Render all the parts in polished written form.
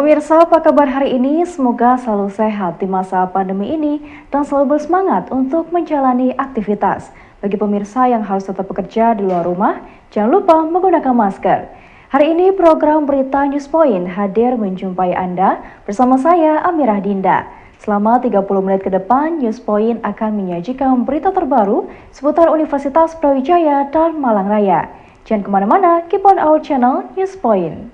pemirsa, apa kabar hari ini? Semoga selalu sehat di masa pandemi ini dan selalu bersemangat untuk menjalani aktivitas. Bagi pemirsa yang harus tetap bekerja di luar rumah, jangan lupa menggunakan masker. Hari ini program Berita Newspoint hadir menjumpai Anda bersama saya Amirah Dinda. Selama 30 menit ke depan, Newspoint akan menyajikan berita terbaru seputar Universitas Brawijaya dan Malang Raya. Jangan kemana-mana, keep on our channel Newspoint.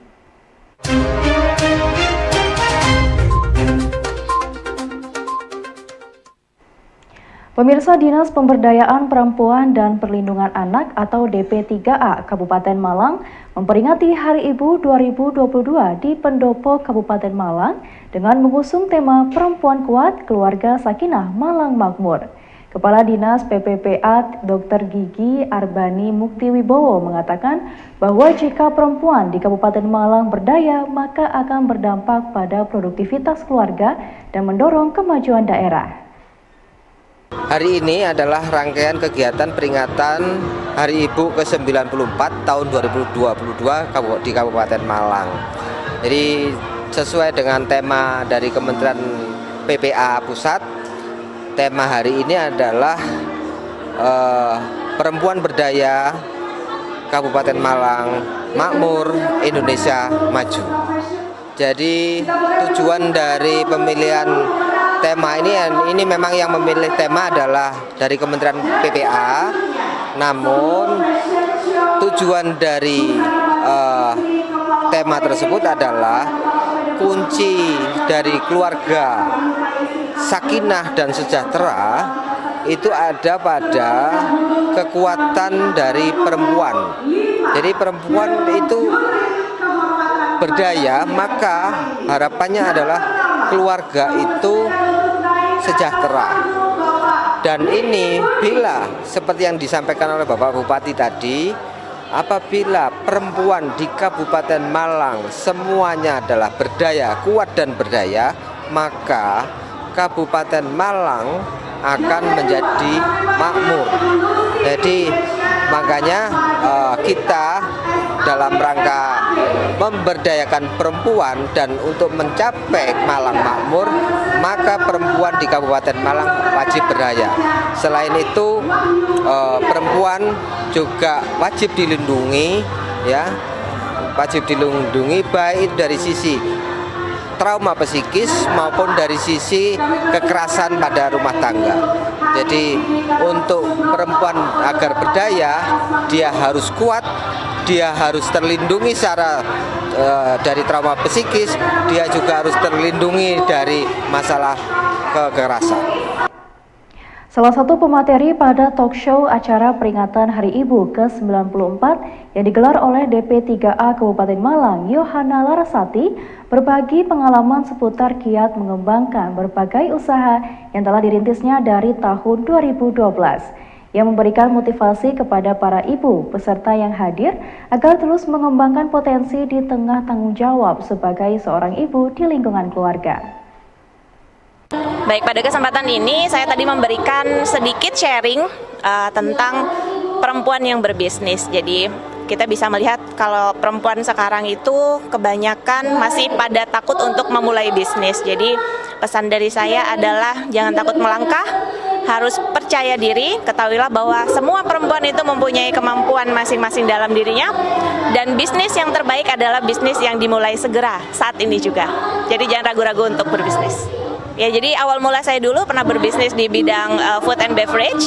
Pemirsa, Dinas Pemberdayaan Perempuan dan Perlindungan Anak atau DP3A Kabupaten Malang memperingati Hari Ibu 2022 di Pendopo Kabupaten Malang dengan mengusung tema Perempuan Kuat, Keluarga Sakinah, Malang Makmur. Kepala Dinas PPPA Dr. Gigi Arbani Muktiwibowo mengatakan bahwa jika perempuan di Kabupaten Malang berdaya, maka akan berdampak pada produktivitas keluarga dan mendorong kemajuan daerah. Hari ini adalah rangkaian kegiatan peringatan Hari Ibu ke-94 tahun 2022 di Kabupaten Malang. Jadi sesuai dengan tema dari Kementerian PPA Pusat, tema hari ini adalah Perempuan Berdaya Kabupaten Malang Makmur, Indonesia Maju. Jadi tujuan dari pemilihan tema ini memang yang memilih tema adalah dari Kementerian PPA, namun tujuan dari tema tersebut adalah kunci dari keluarga sakinah dan sejahtera itu ada pada kekuatan dari perempuan. Jadi perempuan itu berdaya, maka harapannya adalah keluarga itu sejahtera. Dan ini bila seperti yang disampaikan oleh Bapak Bupati tadi, apabila perempuan di Kabupaten Malang semuanya adalah berdaya, kuat dan berdaya, maka Kabupaten Malang akan menjadi makmur. Jadi makanya kita dalam rangka memberdayakan perempuan dan untuk mencapai Malang Makmur, maka perempuan di Kabupaten Malang wajib berdaya. Selain itu perempuan juga wajib dilindungi, ya, wajib dilindungi baik dari sisi trauma psikis maupun dari sisi kekerasan pada rumah tangga. Jadi untuk perempuan agar berdaya, dia harus kuat, dia harus terlindungi secara dari trauma psikis, dia juga harus terlindungi dari masalah kekerasan. Salah satu pemateri pada talk show acara peringatan Hari Ibu ke-94 yang digelar oleh DP3A Kabupaten Malang, Yohana Larasati, berbagi pengalaman seputar kiat mengembangkan berbagai usaha yang telah dirintisnya dari tahun 2012. Yang memberikan motivasi kepada para ibu peserta yang hadir agar terus mengembangkan potensi di tengah tanggung jawab sebagai seorang ibu di lingkungan keluarga. Baik, pada kesempatan ini saya tadi memberikan sedikit sharing tentang perempuan yang berbisnis. Jadi kita bisa melihat kalau perempuan sekarang itu kebanyakan masih pada takut untuk memulai bisnis. Jadi pesan dari saya adalah jangan takut melangkah, harus percaya diri, ketahuilah bahwa semua perempuan itu mempunyai kemampuan masing-masing dalam dirinya, dan bisnis yang terbaik adalah bisnis yang dimulai segera saat ini juga. Jadi jangan ragu-ragu untuk berbisnis. Ya, jadi awal mula saya dulu pernah berbisnis di bidang food and beverage.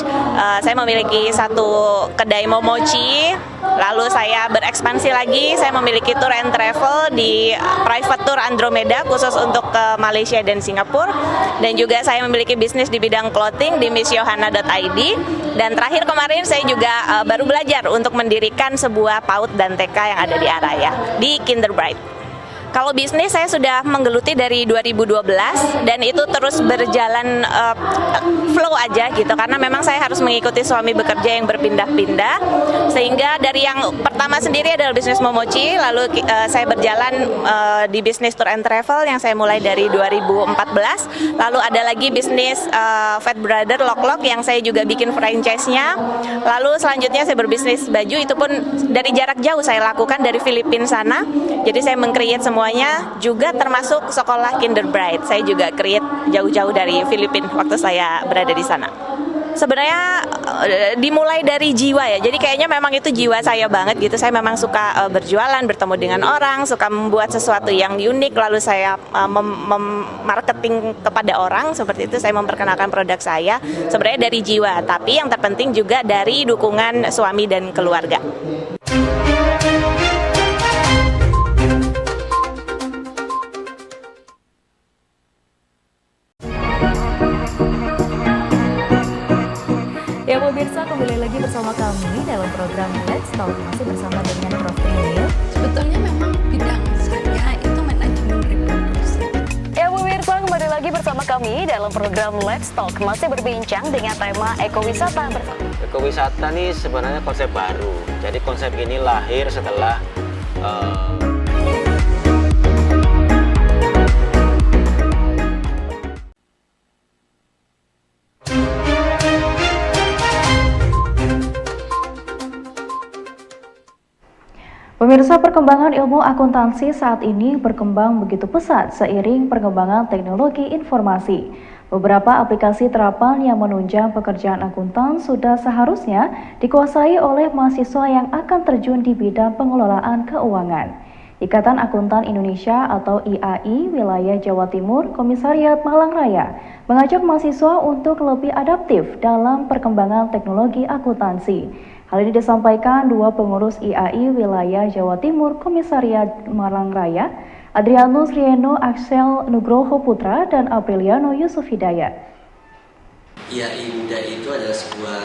Saya memiliki satu kedai momochi. Lalu saya berekspansi lagi, saya memiliki tour and travel di private tour Andromeda khusus untuk ke Malaysia dan Singapura. Dan juga saya memiliki bisnis di bidang clothing di missyohana.id. Dan terakhir kemarin saya juga baru belajar untuk mendirikan sebuah PAUD dan TK yang ada di Araya, di Kinderbright. Kalau bisnis saya sudah menggeluti dari 2012 dan itu terus berjalan flow aja gitu, karena memang saya harus mengikuti suami bekerja yang berpindah-pindah, sehingga dari yang pertama sendiri adalah bisnis momochi, lalu saya berjalan di bisnis tour and travel yang saya mulai dari 2014, lalu ada lagi bisnis Fat Brother Lok-Lok yang saya juga bikin franchise-nya, lalu selanjutnya saya berbisnis baju, itu pun dari jarak jauh saya lakukan dari Filipina sana, jadi saya meng-create semua semuanya juga termasuk sekolah Kinderbright. Saya juga create jauh-jauh dari Filipina waktu saya berada di sana. Sebenarnya dimulai dari jiwa ya, jadi kayaknya memang itu jiwa saya banget gitu. Saya memang suka berjualan, bertemu dengan orang, suka membuat sesuatu yang unik, lalu saya marketing kepada orang, seperti itu saya memperkenalkan produk saya. Sebenarnya dari jiwa, tapi yang terpenting juga dari dukungan suami dan keluarga. Ya pemirsa, kembali lagi bersama kami dalam program Let's Talk, masih bersama dengan Prof. Trinil. Sebetulnya memang bidang saya itu manajemen reproduksi. Ya pemirsa, kembali lagi bersama kami dalam program Let's Talk, masih berbincang dengan tema ekowisata. Ekowisata ini sebenarnya konsep baru. Jadi konsep ini lahir setelah Pemirsa, perkembangan ilmu akuntansi saat ini berkembang begitu pesat seiring perkembangan teknologi informasi. Beberapa aplikasi terapan yang menunjang pekerjaan akuntan sudah seharusnya dikuasai oleh mahasiswa yang akan terjun di bidang pengelolaan keuangan. Ikatan Akuntan Indonesia atau IAI Wilayah Jawa Timur Komisariat Malang Raya mengajak mahasiswa untuk lebih adaptif dalam perkembangan teknologi akuntansi. Hal ini disampaikan dua pengurus IAI Wilayah Jawa Timur Komisariat Malang Raya, Adrianus Rieno Axel Nugroho Putra dan Apriliano Yusuf Hidayat. IAI Muda itu adalah sebuah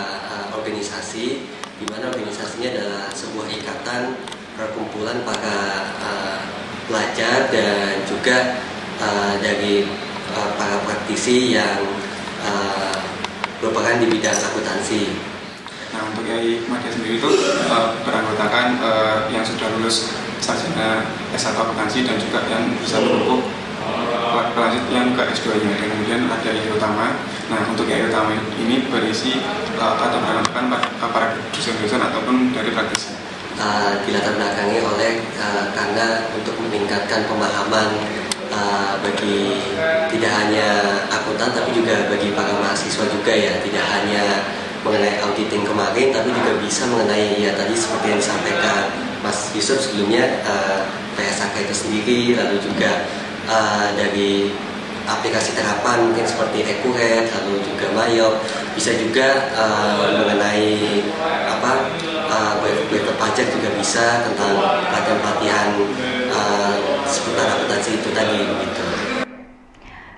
organisasi di mana organisasinya adalah sebuah ikatan perkumpulan para pelajar dan juga dari para praktisi yang berperan di bidang akuntansi. Nah, untuk IAI Madya sendiri itu beranggotakan yang sudah lulus sarjana S1 akuntansi dan juga yang bisa menempuh lanjut yang ke S2-nya, dan kemudian ada IAI Utama. Nah, untuk IAI Utama ini berisi atau beranggotakan para dosen-dosen ataupun dari praktisi. Dilatar belakangi oleh karena untuk meningkatkan pemahaman bagi tidak hanya akuntan tapi juga bagi para mahasiswa juga ya, tidak hanya mengenai auditing kemarin, tapi juga bisa mengenai ya tadi seperti yang disampaikan Mas Yusuf sebelumnya, PSAK itu sendiri, lalu juga dari aplikasi terapan mungkin seperti EkuHead, lalu juga Mayop, bisa juga mengenai web pajak juga bisa tentang pelatihan-pelatihan seputar akuntansi itu tadi begitu.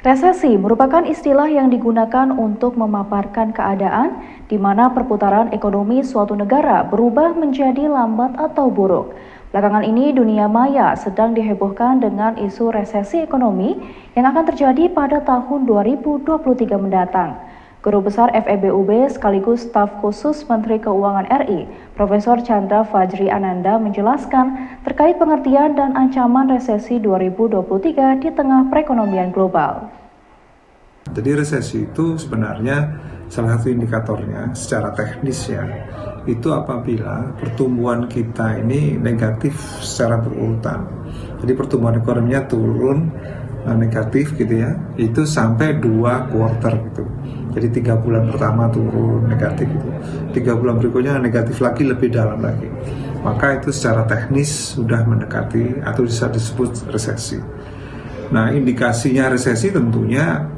Resesi merupakan istilah yang digunakan untuk memaparkan keadaan di mana perputaran ekonomi suatu negara berubah menjadi lambat atau buruk. Belakangan ini dunia maya sedang dihebohkan dengan isu resesi ekonomi yang akan terjadi pada tahun 2023 mendatang. Guru Besar FEBUB sekaligus staf khusus Menteri Keuangan RI, Profesor Chandra Fajri Ananda menjelaskan terkait pengertian dan ancaman resesi 2023 di tengah perekonomian global. Jadi resesi itu sebenarnya salah satu indikatornya secara teknis ya, itu apabila pertumbuhan kita ini negatif secara berurutan. Jadi pertumbuhan ekonominya turun negatif gitu ya, itu sampai 2 kuartal gitu. Jadi 3 bulan pertama turun negatif itu, 3 bulan berikutnya negatif lagi, lebih dalam lagi. Maka itu secara teknis sudah mendekati atau bisa disebut resesi. Nah, indikasinya resesi tentunya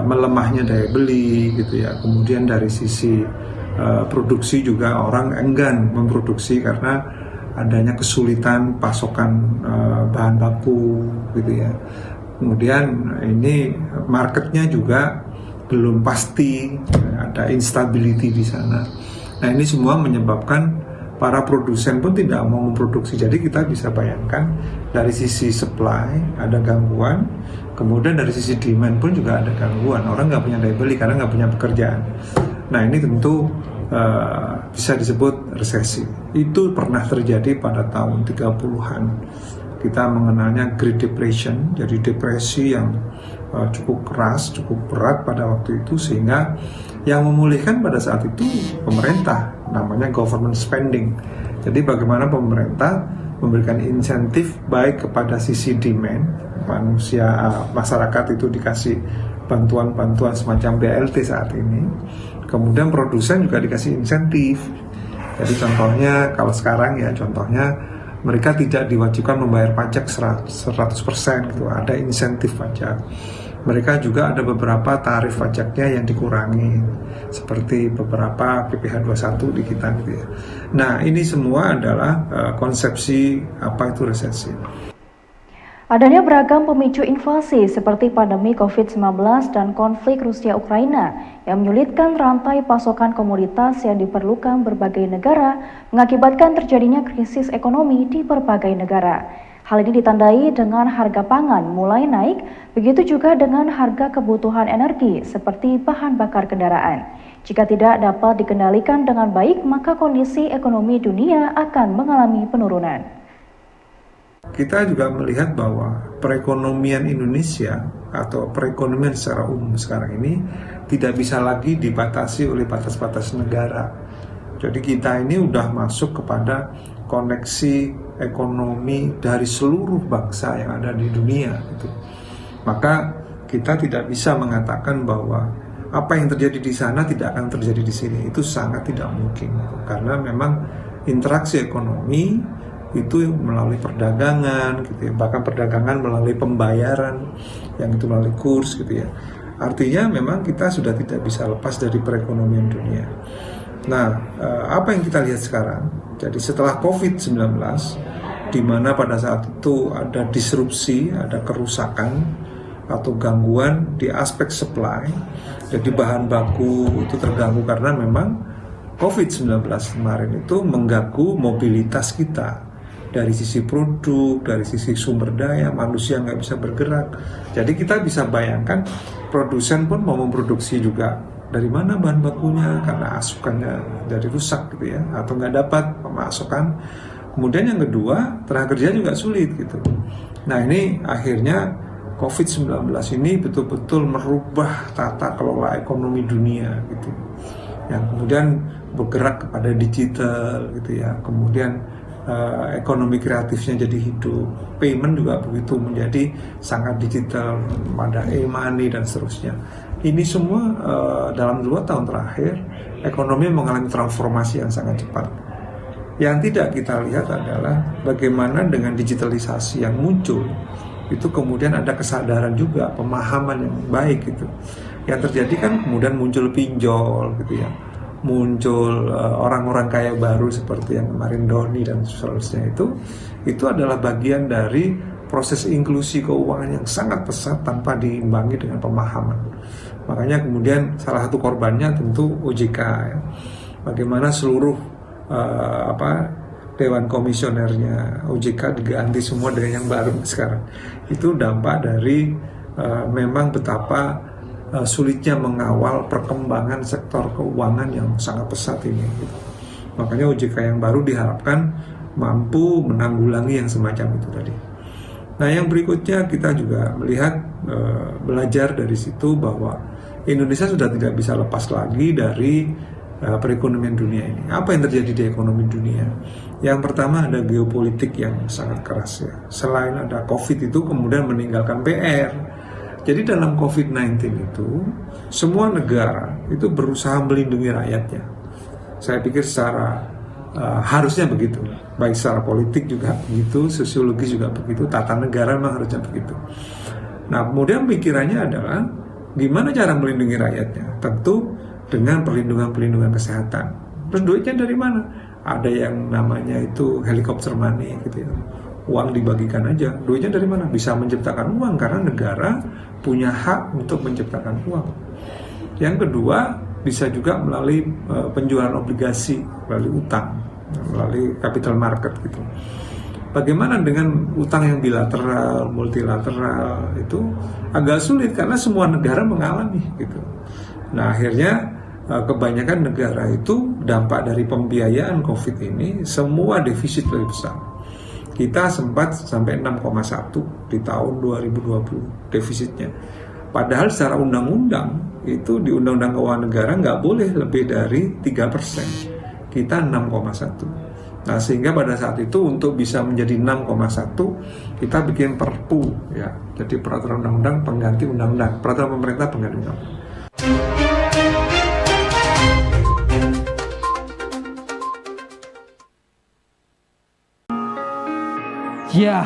melemahnya daya beli gitu ya. Kemudian dari sisi produksi juga orang enggan memproduksi karena adanya kesulitan pasokan bahan baku gitu ya. Kemudian ini marketnya juga belum pasti, ada instability di sana. Nah, ini semua menyebabkan para produsen pun tidak mau memproduksi. Jadi kita bisa bayangkan dari sisi supply ada gangguan, kemudian dari sisi demand pun juga ada gangguan. Orang nggak punya daya beli karena nggak punya pekerjaan. Nah, ini tentu bisa disebut resesi. Itu pernah terjadi pada tahun 30-an. Kita mengenalnya Great Depression, jadi depresi yang cukup keras, cukup berat pada waktu itu, sehingga yang memulihkan pada saat itu pemerintah, namanya government spending. Jadi bagaimana pemerintah memberikan insentif baik kepada sisi demand, masyarakat itu dikasih bantuan-bantuan semacam BLT saat ini, kemudian produsen juga dikasih insentif. Jadi contohnya kalau sekarang ya contohnya mereka tidak diwajibkan membayar pajak 100% gitu, ada insentif pajak. Mereka juga ada beberapa tarif pajaknya yang dikurangi, seperti beberapa PPh 21 di kita gitu ya. Nah, ini semua adalah konsepsi apa itu resesi. Adanya beragam pemicu inflasi seperti pandemi COVID-19 dan konflik Rusia-Ukraina yang menyulitkan rantai pasokan komoditas yang diperlukan berbagai negara mengakibatkan terjadinya krisis ekonomi di berbagai negara. Hal ini ditandai dengan harga pangan mulai naik, begitu juga dengan harga kebutuhan energi seperti bahan bakar kendaraan. Jika tidak dapat dikendalikan dengan baik, maka kondisi ekonomi dunia akan mengalami penurunan. Kita juga melihat bahwa perekonomian Indonesia atau perekonomian secara umum sekarang ini tidak bisa lagi dibatasi oleh batas-batas negara. Jadi kita ini udah masuk kepada koneksi ekonomi dari seluruh bangsa yang ada di dunia gitu. Maka kita tidak bisa mengatakan bahwa apa yang terjadi di sana tidak akan terjadi di sini. Itu sangat tidak mungkin karena memang interaksi ekonomi itu melalui perdagangan gitu ya, bahkan perdagangan melalui pembayaran yang itu melalui kurs gitu ya. Artinya memang kita sudah tidak bisa lepas dari perekonomian dunia. Nah, apa yang kita lihat sekarang? Jadi setelah COVID-19, di mana pada saat itu ada disrupsi, ada kerusakan atau gangguan di aspek supply, jadi bahan baku itu terganggu karena memang COVID-19 kemarin itu mengganggu mobilitas kita dari sisi produk, dari sisi sumber daya, manusia nggak bisa bergerak. Jadi kita bisa bayangkan produsen pun mau memproduksi juga dari mana bahan bakunya karena asukannya jadi rusak gitu ya, atau nggak dapat pemasukan. Kemudian yang kedua, tenaga kerja juga sulit gitu. Nah ini akhirnya COVID-19 ini betul-betul merubah tata kelola ekonomi dunia gitu, yang kemudian bergerak kepada digital gitu ya. Kemudian ekonomi kreatifnya jadi hidup, payment juga begitu menjadi sangat digital, ada e-money dan seterusnya. Ini semua dalam 2 tahun terakhir ekonomi mengalami transformasi yang sangat cepat. Yang tidak kita lihat adalah bagaimana dengan digitalisasi yang muncul itu kemudian ada kesadaran juga, pemahaman yang baik gitu. Yang terjadi kan kemudian muncul pinjol gitu ya, muncul orang-orang kaya baru seperti yang kemarin Doni dan seterusnya. Itu adalah bagian dari proses inklusi keuangan yang sangat pesat tanpa diimbangi dengan pemahaman. Makanya kemudian salah satu korbannya tentu OJK ya. Bagaimana seluruh Dewan Komisionernya OJK diganti semua dengan yang baru sekarang. Itu dampak dari memang betapa sulitnya mengawal perkembangan sektor keuangan yang sangat pesat ini gitu. Makanya OJK yang baru diharapkan mampu menanggulangi yang semacam itu tadi. Nah yang berikutnya kita juga melihat belajar dari situ bahwa Indonesia sudah tidak bisa lepas lagi dari perekonomian dunia ini. Apa yang terjadi di ekonomi dunia? Yang pertama ada geopolitik yang sangat keras ya. Selain ada COVID itu kemudian meninggalkan PR. Jadi dalam COVID-19 itu semua negara itu berusaha melindungi rakyatnya. Saya pikir secara harusnya begitu. Baik secara politik juga begitu, sosiologis juga begitu, tata negara memang harusnya begitu. Nah kemudian pikirannya adalah gimana cara melindungi rakyatnya? Tentu dengan perlindungan kesehatan. Terus duitnya dari mana? Ada yang namanya itu helikopter money gitu ya. Uang dibagikan aja. Duitnya dari mana? Bisa menciptakan uang karena negara punya hak untuk menciptakan uang. Yang kedua, bisa juga melalui penjualan obligasi, melalui utang, melalui capital market gitu. Bagaimana dengan utang yang bilateral, multilateral itu agak sulit karena semua negara mengalami gitu. Nah akhirnya kebanyakan negara itu dampak dari pembiayaan COVID ini semua defisit lebih besar. Kita sempat sampai 6,1 di tahun 2020 defisitnya. Padahal secara undang-undang itu di Undang-Undang Keuangan Negara nggak boleh lebih dari 3%. Kita 6,1. Nah, sehingga pada saat itu untuk bisa menjadi 6,1 kita bikin perpu ya. Jadi peraturan undang-undang pengganti undang-undang, peraturan pemerintah pengganti undang-undang. Ya,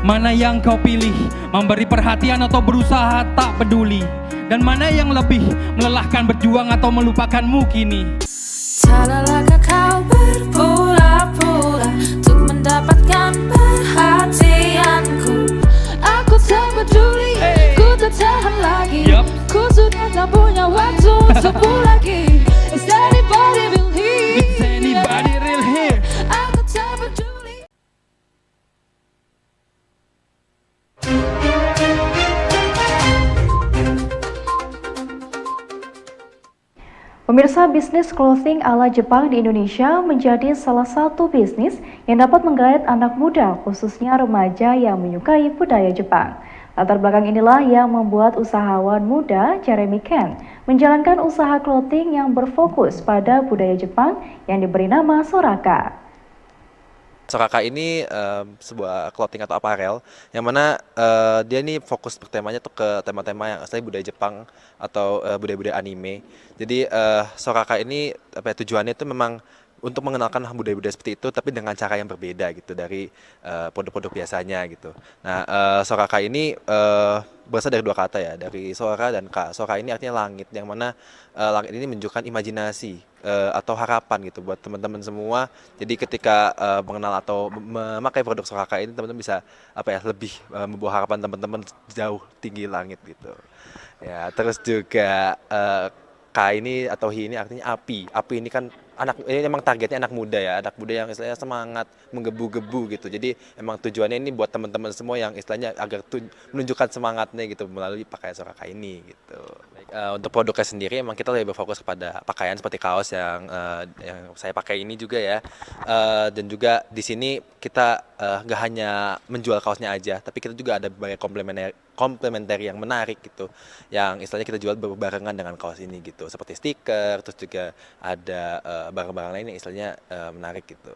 mana yang kau pilih? Memberi perhatian atau berusaha tak peduli? Dan mana yang lebih melelahkan, berjuang atau melupakanmu kini? Tak lelahkah kau berpura-pura untuk mendapatkan perhatianku? Aku tak peduli, ku tak tahan lagi. Ku sudah tak punya waktu untukmu lagi. Is anybody real here? Is anybody real here? Aku tak peduli. Pemirsa, bisnis clothing ala Jepang di Indonesia menjadi salah satu bisnis yang dapat menggait anak muda, khususnya remaja yang menyukai budaya Jepang. Latar belakang inilah yang membuat usahawan muda Jeremy Ken menjalankan usaha clothing yang berfokus pada budaya Jepang yang diberi nama Soraka. Soraka ini sebuah clothing atau apparel yang mana dia ini fokus bertemanya tuh ke tema-tema yang asli budaya Jepang atau budaya-budaya anime. Jadi Soraka ini tujuannya itu memang untuk mengenalkan budaya-budaya seperti itu tapi dengan cara yang berbeda gitu dari produk-produk biasanya gitu. Nah, Soraka ini berasal dari dua kata ya, dari Sora dan Ka. Sora ini artinya langit, yang mana langit ini menunjukkan imajinasi atau harapan gitu buat teman-teman semua. Jadi ketika mengenal atau memakai produk Soraka ini, teman-teman bisa lebih membawa harapan teman-teman jauh tinggi langit gitu. Ya, terus juga K ini atau Hi ini artinya api. Api ini kan ini emang targetnya anak muda ya, anak muda yang istilahnya semangat, menggebu-gebu gitu. Jadi emang tujuannya ini buat teman-teman semua yang istilahnya agar menunjukkan semangatnya gitu melalui pakaian Soraka ini gitu. Untuk produknya sendiri emang kita lebih berfokus kepada pakaian seperti kaos yang saya pakai ini juga ya. Dan juga di sini kita gak hanya menjual kaosnya aja, tapi kita juga ada banyak komplementer yang menarik gitu, yang istilahnya kita jual berbarengan dengan kaos ini gitu, seperti stiker, terus juga ada barang-barang lain yang istilahnya menarik gitu.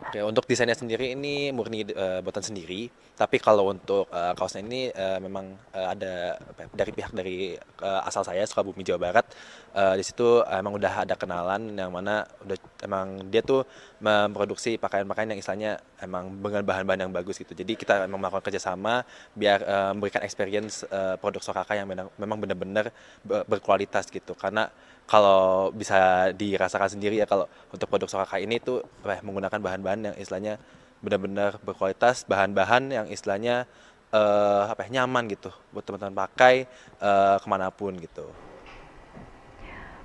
Oke, untuk desainnya sendiri ini murni buatan sendiri, tapi kalau untuk kaosnya ini memang ada dari pihak dari asal saya Sukabumi Jawa Barat. Di situ emang udah ada kenalan yang mana udah emang dia tuh memproduksi pakaian-pakaian yang istilahnya emang dengan bahan-bahan yang bagus gitu. Jadi kita emang melakukan kerjasama biar memberikan experience produk Soraka yang memang benar-benar berkualitas gitu. Karena kalau bisa dirasakan sendiri ya, kalau untuk produk Soraka ini tuh menggunakan bahan-bahan yang istilahnya benar-benar berkualitas, bahan-bahan yang istilahnya nyaman gitu buat teman-teman pakai kemanapun gitu.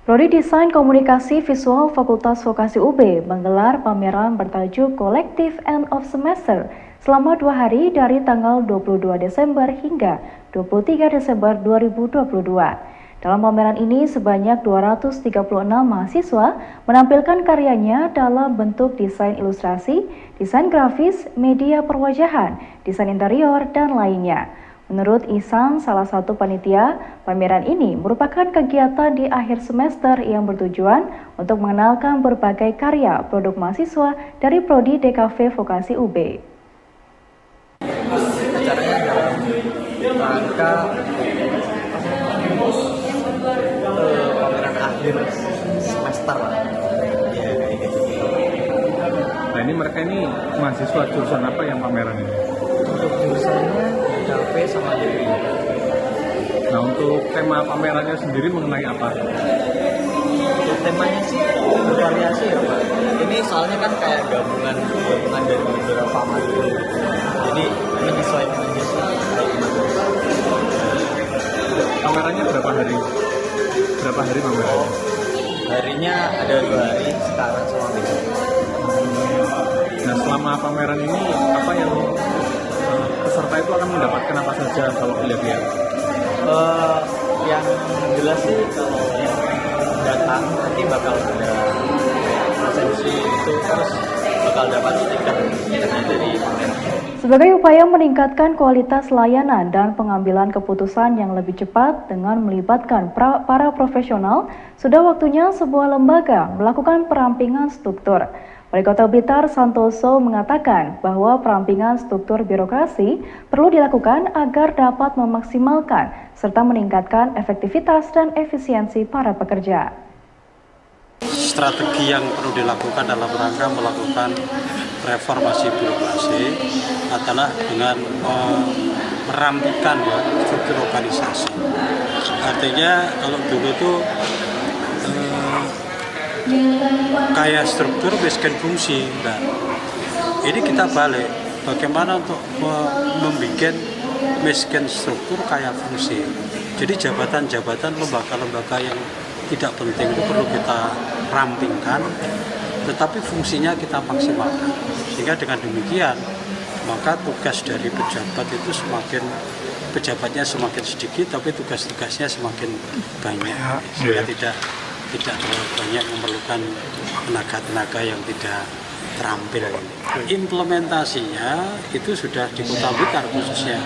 Prodi Desain Komunikasi Visual Fakultas Vokasi UB menggelar pameran bertajuk Collective End of Semester selama 2 hari dari tanggal 22 Desember hingga 23 Desember 2022. Dalam pameran ini sebanyak 236 mahasiswa menampilkan karyanya dalam bentuk desain ilustrasi, desain grafis, media perwajahan, desain interior, dan lainnya. Menurut Ihsan, salah satu panitia, pameran ini merupakan kegiatan di akhir semester yang bertujuan untuk mengenalkan berbagai karya produk mahasiswa dari Prodi DKV Vokasi UB. Acaranya dalam rangka pameran akhir semester lah. Ya, kayak gitu. Nah, ini mereka ini mahasiswa jurusan apa yang pameran ini? Untuk jurusannya DKV sama DPI. Nah, untuk tema pamerannya sendiri mengenai apa? Untuk temanya sih bervariasi ya Pak. Ini soalnya kan kayak gabungan dari beberapa materi. Jadi menyesuaikan aja sih. Pamerannya berapa hari? Berapa hari pamerannya? Harinya ada 2 hari, sekarang sama besok. Nah, selama pameran ini apa yang peserta itu akan mendapatkan apa saja kalau lihat-lihat? Yang jelas sih kalau yang datang nanti bakal ada resensi itu, terus bakal dapat stiker dari pameran. Sebagai upaya meningkatkan kualitas layanan dan pengambilan keputusan yang lebih cepat dengan melibatkan para profesional, sudah waktunya sebuah lembaga melakukan perampingan struktur. Wali Kota Blitar Santoso mengatakan bahwa perampingan struktur birokrasi perlu dilakukan agar dapat memaksimalkan serta meningkatkan efektivitas dan efisiensi para pekerja. Strategi yang perlu dilakukan dalam rangka melakukan reformasi birokrasi adalah dengan merampingkan struktur organisasi. Artinya kalau dulu itu kaya struktur miskin fungsi. Nah, ini kita balik. Bagaimana untuk membuat miskin struktur kaya fungsi. Jadi jabatan-jabatan, lembaga-lembaga yang tidak penting itu perlu kita rampingkan, tetapi fungsinya kita maksimalkan. Sehingga dengan demikian, maka tugas dari pejabat itu pejabatnya semakin sedikit, tapi tugas-tugasnya semakin banyak. Sehingga tidak terlalu banyak memerlukan tenaga-tenaga yang tidak terampil. Implementasinya itu sudah di Kota Blitar khususnya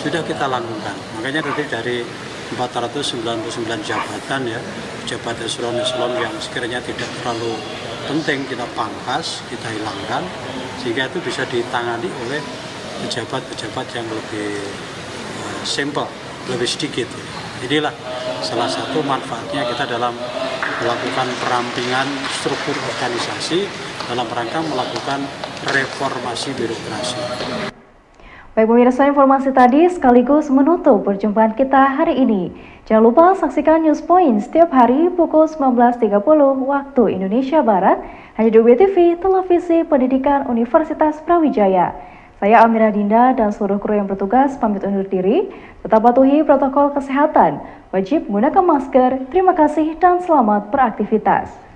sudah kita lakukan. Makanya dari 499 jabatan ya, pejabat eselon-eselon yang sekiranya tidak terlalu penting kita pangkas, kita hilangkan, sehingga itu bisa ditangani oleh pejabat-pejabat yang lebih simple, lebih sedikit. Inilah salah satu manfaatnya kita dalam melakukan perampingan struktur organisasi dalam rangka melakukan reformasi birokrasi. Baik pemirsa, informasi tadi sekaligus menutup perjumpaan kita hari ini. Jangan lupa saksikan News Point setiap hari pukul 19.30 waktu Indonesia Barat hanya di WTV Televisi Pendidikan Universitas Brawijaya. Saya Amira Dinda dan seluruh kru yang bertugas pamit undur diri. Tetap patuhi protokol kesehatan, wajib menggunakan masker. Terima kasih dan selamat beraktivitas.